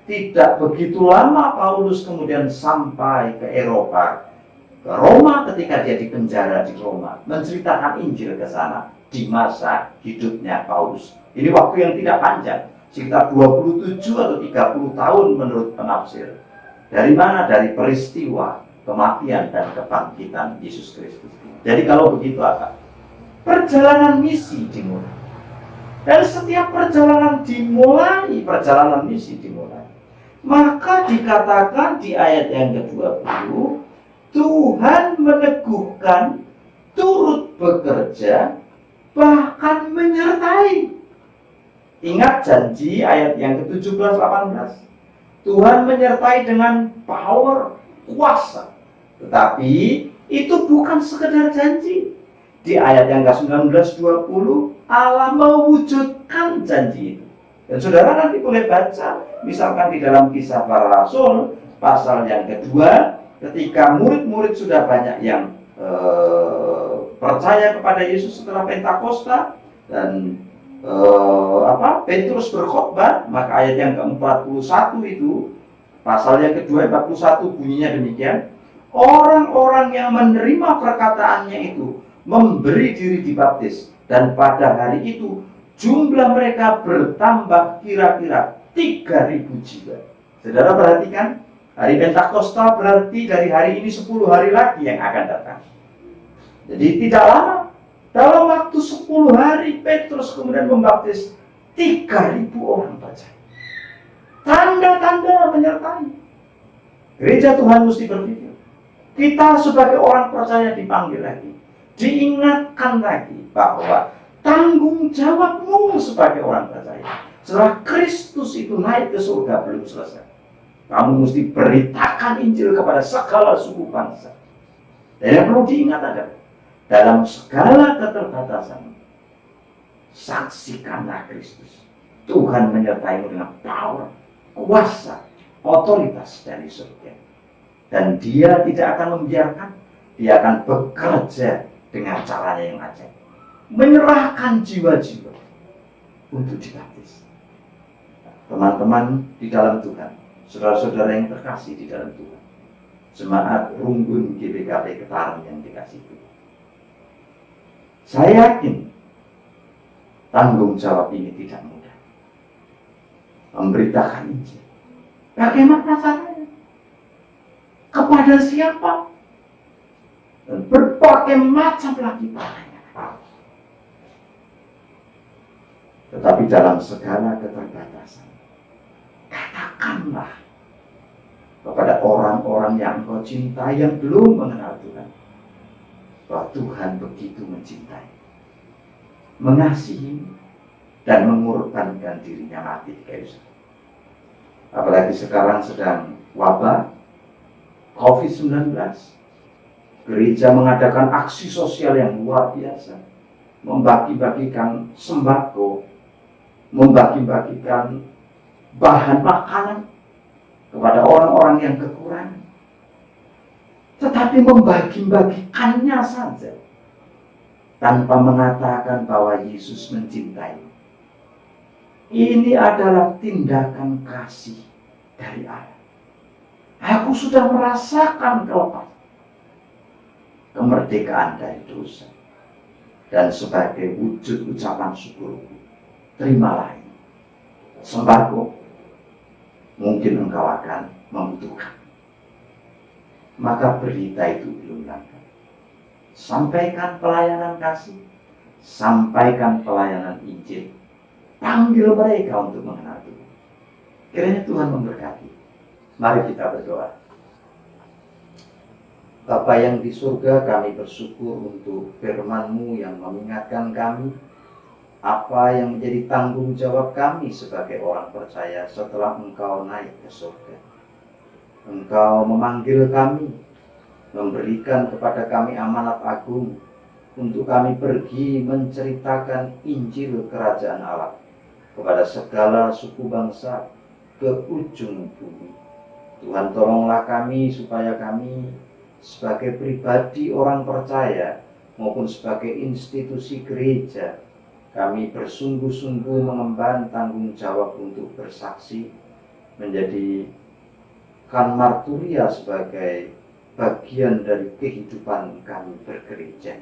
tidak begitu lama Paulus kemudian sampai ke Eropa, ke Roma ketika dia dipenjara di Roma, menceritakan Injil ke sana di masa hidupnya Paulus. Ini waktu yang tidak panjang, sekitar 27 atau 30 tahun menurut penafsir. Dari mana? Dari peristiwa kematian dan kebangkitan Yesus Kristus. Jadi kalau begitu apa? Perjalanan misi dimulai. Dan setiap perjalanan misi dimulai. Maka dikatakan di ayat yang ke-20, Tuhan meneguhkan, turut bekerja, bahkan menyertai. Ingat janji ayat yang ke-17-18. Tuhan menyertai dengan power, kuasa. Tetapi itu bukan sekedar janji. Di ayat yang ke-19-20, Allah mewujudkan janji itu. Dan saudara nanti boleh baca, misalkan di dalam Kisah Para Rasul, pasal yang kedua, ketika murid-murid sudah banyak yang percaya kepada Yesus setelah Pentakosta, dan Petrus berkhotbah, maka ayat yang ke-41 itu, pasal yang kedua 41 bunyinya demikian. Orang-orang yang menerima perkataannya itu memberi diri dibaptis, dan pada hari itu jumlah mereka bertambah kira-kira 3.000 jiwa. Saudara perhatikan, hari Pentakosta berarti dari hari ini 10 hari lagi yang akan datang. Jadi tidak lama, dalam waktu 10 hari Petrus kemudian membaptis 3.000 orang percaya. Tanda-tanda menyertai. Gereja Tuhan mesti berpikir, kita sebagai orang percaya dipanggil lagi, diingatkan lagi bahwa tanggung jawabmu sebagai orang percaya setelah Kristus itu naik ke surga belum selesai. Kamu mesti beritakan Injil kepada segala suku bangsa. Dan yang perlu diingat adalah, dalam segala keterbatasan, saksikanlah Kristus. Tuhan menyertaimu dengan power, kuasa, otoritas dari surga. Dan Dia tidak akan membiarkan, Dia akan bekerja dengan caranya yang ajaib. Menyerahkan jiwa-jiwa untuk dibaptis. Teman-teman di dalam Tuhan, saudara-saudara yang terkasih di dalam Tuhan, jemaat Runggun GBKP Ketaren yang dikasih Tuhan, saya yakin tanggung jawab ini tidak mudah. Memberitakan Injil. Bagaimana caranya? Kepada siapa? Dan berbagai macam lagi pertanyaan. Tetapi dalam segala keterbatasan, katakanlah kepada orang-orang yang engkau cintai yang belum mengenal Tuhan, bahwa Tuhan begitu mencintai, mengasihi, dan mengorbankan dirinya mati di kayu salib. Apalagi sekarang sedang wabah COVID-19, gereja mengadakan aksi sosial yang luar biasa, membagi-bagikan sembako, membagi-bagikan bahan makanan kepada orang-orang yang kekurangan. Tetapi membagi-bagikannya saja tanpa mengatakan bahwa Yesus mencintai. Ini adalah tindakan kasih dari Allah. Aku sudah merasakan kemerdekaan dari dosa. Dan sebagai wujud ucapan syukurku, terimalah ini. Sembahku, mungkin engkau akan membutuhkan. Maka berita itu belum lengkap. Sampaikan pelayanan kasih, sampaikan pelayanan Injil. Panggil mereka untuk mengenal Tuhan. Kiranya Tuhan memberkati. Mari kita berdoa. Bapa yang di surga, kami bersyukur untuk firman-Mu yang mengingatkan kami apa yang menjadi tanggung jawab kami sebagai orang percaya setelah Engkau naik ke surga. Engkau memanggil kami, memberikan kepada kami amanat agung untuk kami pergi menceritakan Injil Kerajaan Allah kepada segala suku bangsa ke ujung bumi. Tuhan, tolonglah kami supaya kami sebagai pribadi orang percaya maupun sebagai institusi gereja, kami bersungguh-sungguh mengemban tanggung jawab untuk bersaksi, menjadikan marturia sebagai bagian dari kehidupan kami bergereja.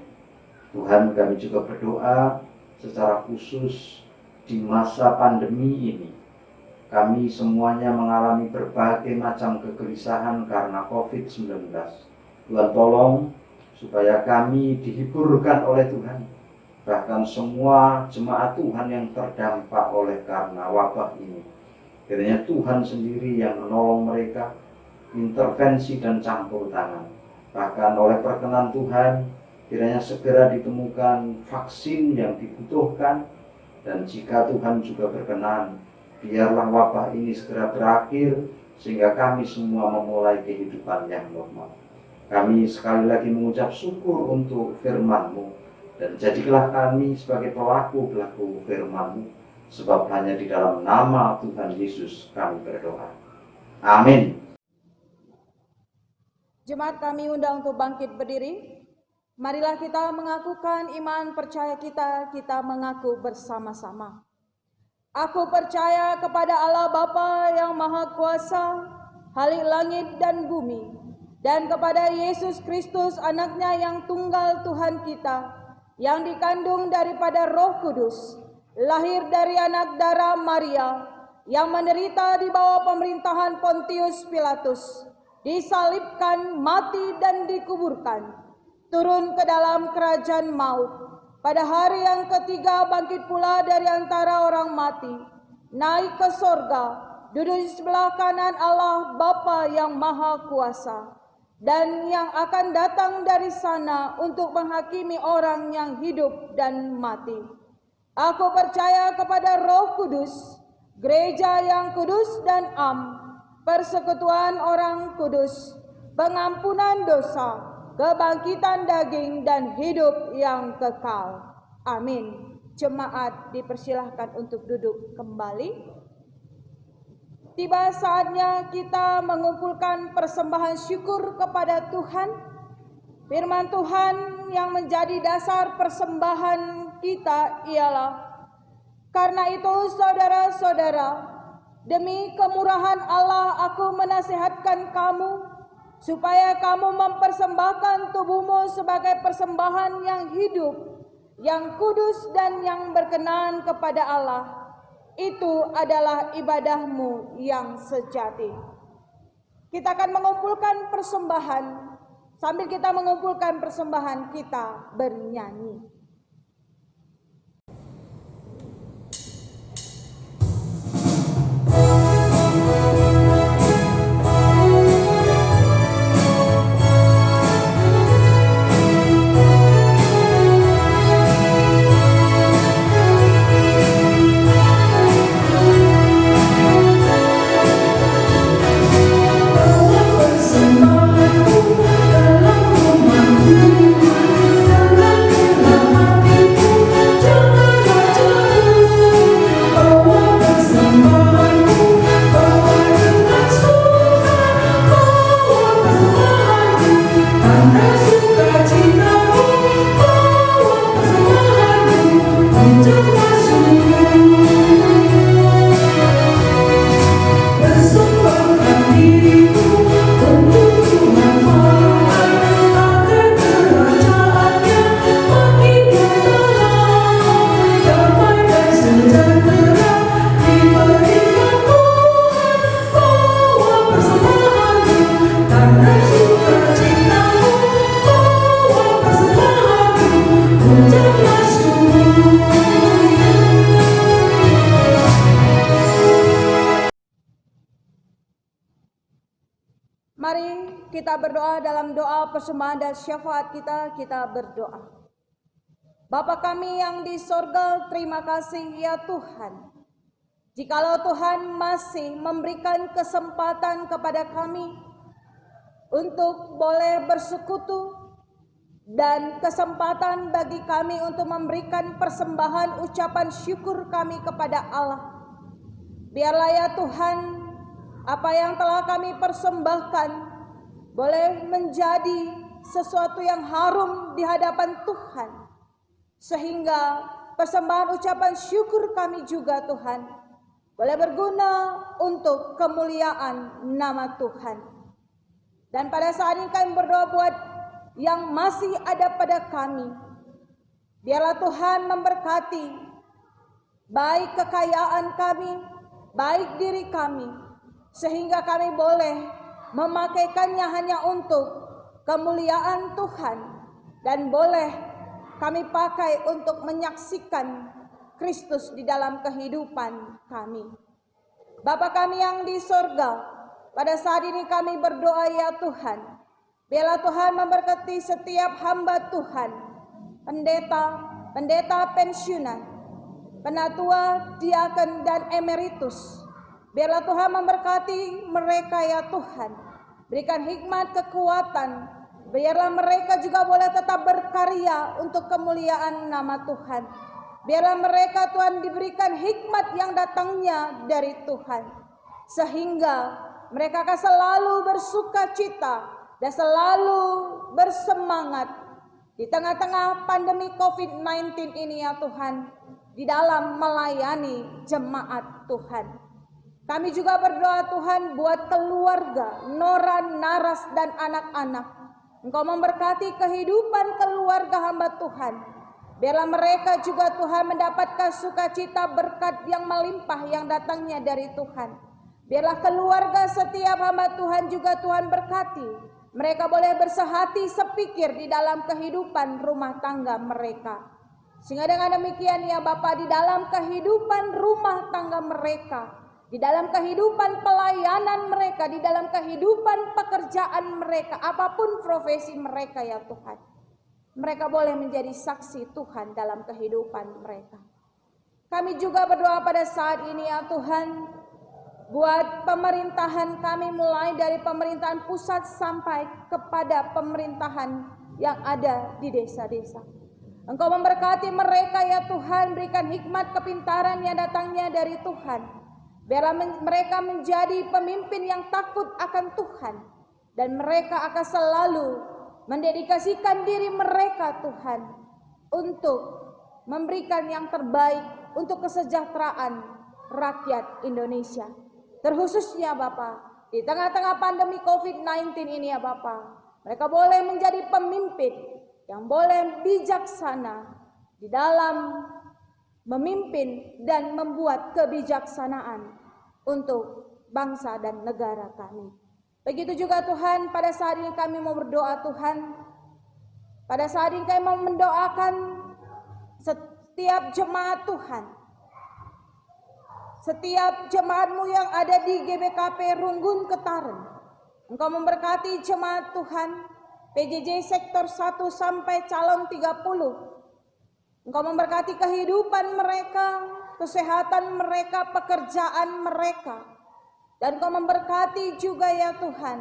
Tuhan, kami juga berdoa secara khusus di masa pandemi ini. Kami semuanya mengalami berbagai macam kegelisahan karena COVID-19. Tuhan, tolong supaya kami dihiburkan oleh Tuhan. Bahkan semua jemaat Tuhan yang terdampak oleh karena wabah ini, kiranya Tuhan sendiri yang menolong mereka, intervensi dan campur tangan. Bahkan oleh perkenan Tuhan, kiranya segera ditemukan vaksin yang dibutuhkan. Dan jika Tuhan juga berkenan, biarlah wabah ini segera berakhir sehingga kami semua memulai kehidupan yang normal. Kami sekali lagi mengucap syukur untuk firman-Mu, dan jadilah kami sebagai pelaku-pelaku firman-Mu, sebab hanya di dalam nama Tuhan Yesus kami berdoa. Amin. Jemaat kami undang untuk bangkit berdiri. Marilah kita mengakukan iman percaya kita mengaku bersama-sama. Aku percaya kepada Allah Bapa yang Maha Kuasa, Khalik langit dan bumi, dan kepada Yesus Kristus anaknya yang tunggal Tuhan kita, yang dikandung daripada Roh Kudus, lahir dari anak darah Maria, yang menderita di bawah pemerintahan Pontius Pilatus, disalibkan, mati dan dikuburkan, turun ke dalam kerajaan maut, pada hari yang ketiga bangkit pula dari antara orang mati, naik ke sorga, duduk di sebelah kanan Allah Bapa yang Maha Kuasa, dan yang akan datang dari sana untuk menghakimi orang yang hidup dan mati. Aku percaya kepada Roh Kudus, gereja yang kudus dan am, persekutuan orang kudus, pengampunan dosa, kebangkitan daging dan hidup yang kekal. Amin. Jemaat dipersilahkan untuk duduk kembali. Tiba saatnya kita mengumpulkan persembahan syukur kepada Tuhan. Firman Tuhan yang menjadi dasar persembahan kita ialah, karena itu saudara-saudara, demi kemurahan Allah aku menasihatkan kamu, supaya kamu mempersembahkan tubuhmu sebagai persembahan yang hidup, yang kudus dan yang berkenan kepada Allah. Itu adalah ibadahmu yang sejati. Kita akan mengumpulkan persembahan. Sambil kita mengumpulkan persembahan, kita bernyanyi. Dalam rumahmu, dalam Mari kita berdoa dalam doa persembahan dan syafaat kita berdoa. Bapa kami yang di sorga, terima kasih ya Tuhan. Jikalau Tuhan masih memberikan kesempatan kepada kami untuk boleh bersekutu dan kesempatan bagi kami untuk memberikan persembahan ucapan syukur kami kepada Allah. Biarlah ya Tuhan, apa yang telah kami persembahkan boleh menjadi sesuatu yang harum di hadapan Tuhan. Sehingga persembahan ucapan syukur kami juga Tuhan boleh berguna untuk kemuliaan nama Tuhan. Dan pada saat ini kami berdoa buat yang masih ada pada kami. Biarlah Tuhan memberkati baik kekayaan kami, baik diri kami, sehingga kami boleh memakaikannya hanya untuk kemuliaan Tuhan dan boleh kami pakai untuk menyaksikan Kristus di dalam kehidupan kami. Bapa kami yang di sorga, pada saat ini kami berdoa ya Tuhan, biarlah Tuhan memberkati setiap hamba Tuhan, pendeta pensiunan, penatua, diaken dan emeritus. Biarlah Tuhan memberkati mereka ya Tuhan. Berikan hikmat, kekuatan. Biarlah mereka juga boleh tetap berkarya untuk kemuliaan nama Tuhan. Biarlah mereka Tuhan diberikan hikmat yang datangnya dari Tuhan. Sehingga mereka akan selalu bersuka cita dan selalu bersemangat di tengah-tengah pandemi COVID-19 ini ya Tuhan, di dalam melayani jemaat Tuhan. Kami juga berdoa Tuhan buat keluarga, Nora, Naras dan anak-anak. Engkau memberkati kehidupan keluarga hamba Tuhan. Biarlah mereka juga Tuhan mendapatkan sukacita berkat yang melimpah yang datangnya dari Tuhan. Biarlah keluarga setiap hamba Tuhan juga Tuhan berkati. Mereka boleh bersehati sepikir di dalam kehidupan rumah tangga mereka. Sehingga dengan demikian ya Bapa, di dalam kehidupan rumah tangga mereka, di dalam kehidupan pelayanan mereka, di dalam kehidupan pekerjaan mereka, apapun profesi mereka ya Tuhan, mereka boleh menjadi saksi Tuhan dalam kehidupan mereka. Kami juga berdoa pada saat ini ya Tuhan, buat pemerintahan kami, mulai dari pemerintahan pusat sampai kepada pemerintahan yang ada di desa-desa. Engkau memberkati mereka ya Tuhan, berikan hikmat kepintaran yang datangnya dari Tuhan. Biarlah mereka menjadi pemimpin yang takut akan Tuhan. Dan mereka akan selalu mendedikasikan diri mereka Tuhan untuk memberikan yang terbaik untuk kesejahteraan rakyat Indonesia. Terkhususnya Bapa, di tengah-tengah pandemi COVID-19 ini ya Bapa, mereka boleh menjadi pemimpin yang boleh bijaksana di dalam memimpin dan membuat kebijaksanaan untuk bangsa dan negara kami. Begitu juga Tuhan, pada saat ini kami mau berdoa Tuhan. Pada saat ini kami mau mendoakan setiap jemaat Tuhan. Setiap jemaat-Mu yang ada di GBKP Runggun Ketaren. Engkau memberkati jemaat Tuhan, PJJ sektor 1 sampai calon 30. Engkau memberkati kehidupan mereka, kesehatan mereka, pekerjaan mereka. Dan Engkau memberkati juga ya Tuhan,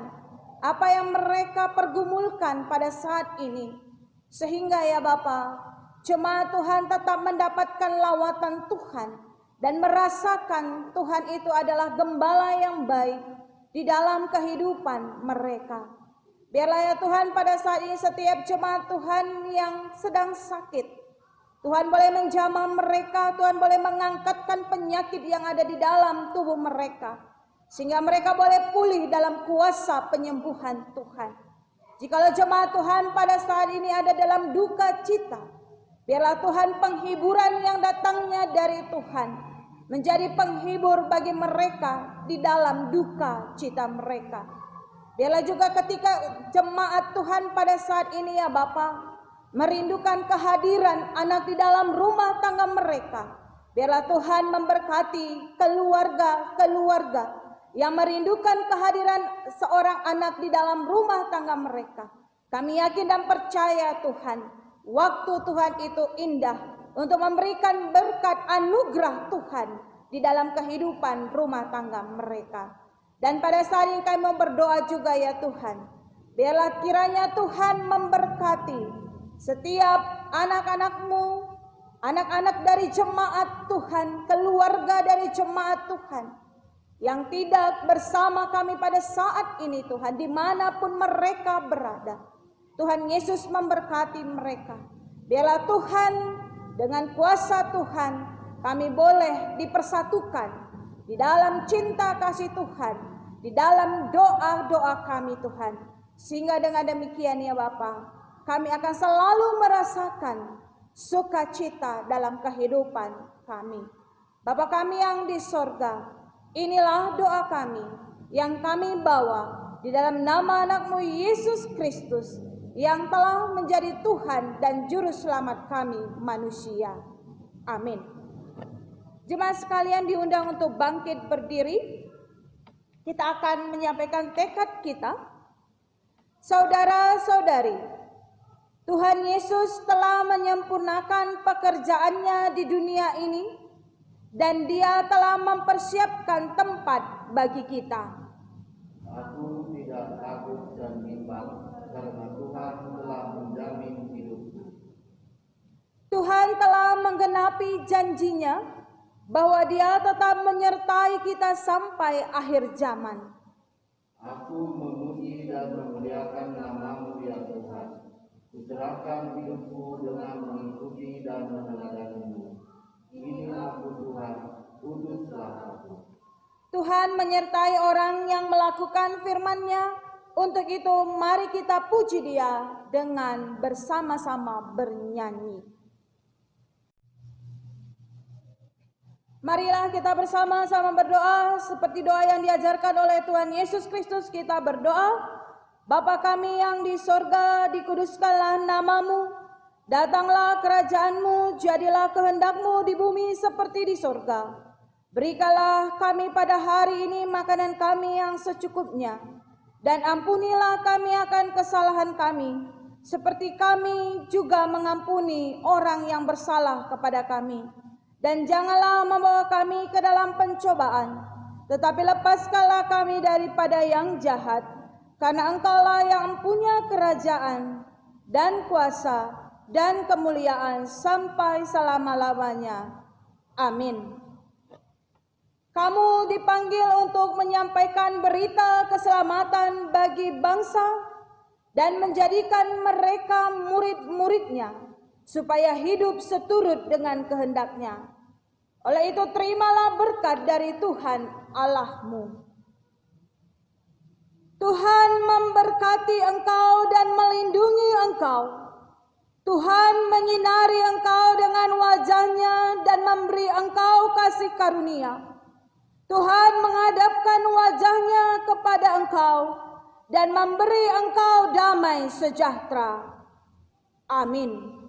apa yang mereka pergumulkan pada saat ini. Sehingga ya Bapa, jemaat Tuhan tetap mendapatkan lawatan Tuhan. Dan merasakan Tuhan itu adalah gembala yang baik di dalam kehidupan mereka. Biarlah ya Tuhan, pada saat ini setiap jemaat Tuhan yang sedang sakit, Tuhan boleh menjamah mereka, Tuhan boleh mengangkatkan penyakit yang ada di dalam tubuh mereka. Sehingga mereka boleh pulih dalam kuasa penyembuhan Tuhan. Jikalau jemaat Tuhan pada saat ini ada dalam duka cita, biarlah Tuhan penghiburan yang datangnya dari Tuhan menjadi penghibur bagi mereka di dalam duka cita mereka. Biarlah juga ketika jemaat Tuhan pada saat ini ya Bapa, merindukan kehadiran anak di dalam rumah tangga mereka. Biarlah Tuhan memberkati keluarga-keluarga yang merindukan kehadiran seorang anak di dalam rumah tangga mereka. Kami yakin dan percaya Tuhan, waktu Tuhan itu indah untuk memberikan berkat anugerah Tuhan di dalam kehidupan rumah tangga mereka. Dan pada saat ini kami mau berdoa juga ya Tuhan, biarlah kiranya Tuhan memberkati setiap anak-anak-Mu, anak-anak dari jemaat Tuhan, keluarga dari jemaat Tuhan, yang tidak bersama kami pada saat ini Tuhan, dimanapun mereka berada. Tuhan Yesus memberkati mereka. Biarlah Tuhan, dengan kuasa Tuhan, kami boleh dipersatukan di dalam cinta kasih Tuhan, di dalam doa-doa kami Tuhan. Sehingga dengan demikian ya Bapa, kami akan selalu merasakan sukacita dalam kehidupan kami. Bapa kami yang di sorga, inilah doa kami yang kami bawa di dalam nama anak-Mu Yesus Kristus, yang telah menjadi Tuhan dan Juru Selamat kami manusia. Amin. Jemaat sekalian diundang untuk bangkit berdiri. Kita akan menyampaikan tekad kita. Saudara-saudari, Tuhan Yesus telah menyempurnakan pekerjaannya di dunia ini, dan Dia telah mempersiapkan tempat bagi kita. Aku tidak takut dan bimbang, karena Tuhan telah menjamin hidupku. Tuhan telah menggenapi janjinya bahwa Dia tetap menyertai kita sampai akhir zaman. Aku memuji dan memuliakan nama-Mu ya Tuhan. Kuserahkan hidupku dengan mengikuti dan meneladanimu. Ini aku Tuhan, kuduslah aku. Tuhan menyertai orang yang melakukan firman-Nya. Untuk itu mari kita puji Dia dengan bersama-sama bernyanyi. Marilah kita bersama-sama berdoa seperti doa yang diajarkan oleh Tuhan Yesus Kristus. Kita berdoa, Bapa kami yang di sorga, dikuduskanlah nama-Mu. Datanglah kerajaan-Mu, jadilah kehendak-Mu di bumi seperti di sorga. Berikanlah kami pada hari ini makanan kami yang secukupnya. Dan ampunilah kami akan kesalahan kami, seperti kami juga mengampuni orang yang bersalah kepada kami. Dan janganlah membawa kami ke dalam pencobaan, tetapi lepaskanlah kami daripada yang jahat. Karena Engkaulah yang punya kerajaan dan kuasa dan kemuliaan sampai selama-lamanya. Amin. Kamu dipanggil untuk menyampaikan berita keselamatan bagi bangsa dan menjadikan mereka murid-muridnya, supaya hidup seturut dengan kehendak-Nya. Oleh itu terimalah berkat dari Tuhan Allah-Mu. Tuhan memberkati engkau dan melindungi engkau. Tuhan menyinari engkau dengan wajah-Nya dan memberi engkau kasih karunia. Tuhan menghadapkan wajah-Nya kepada engkau dan memberi engkau damai sejahtera. Amin.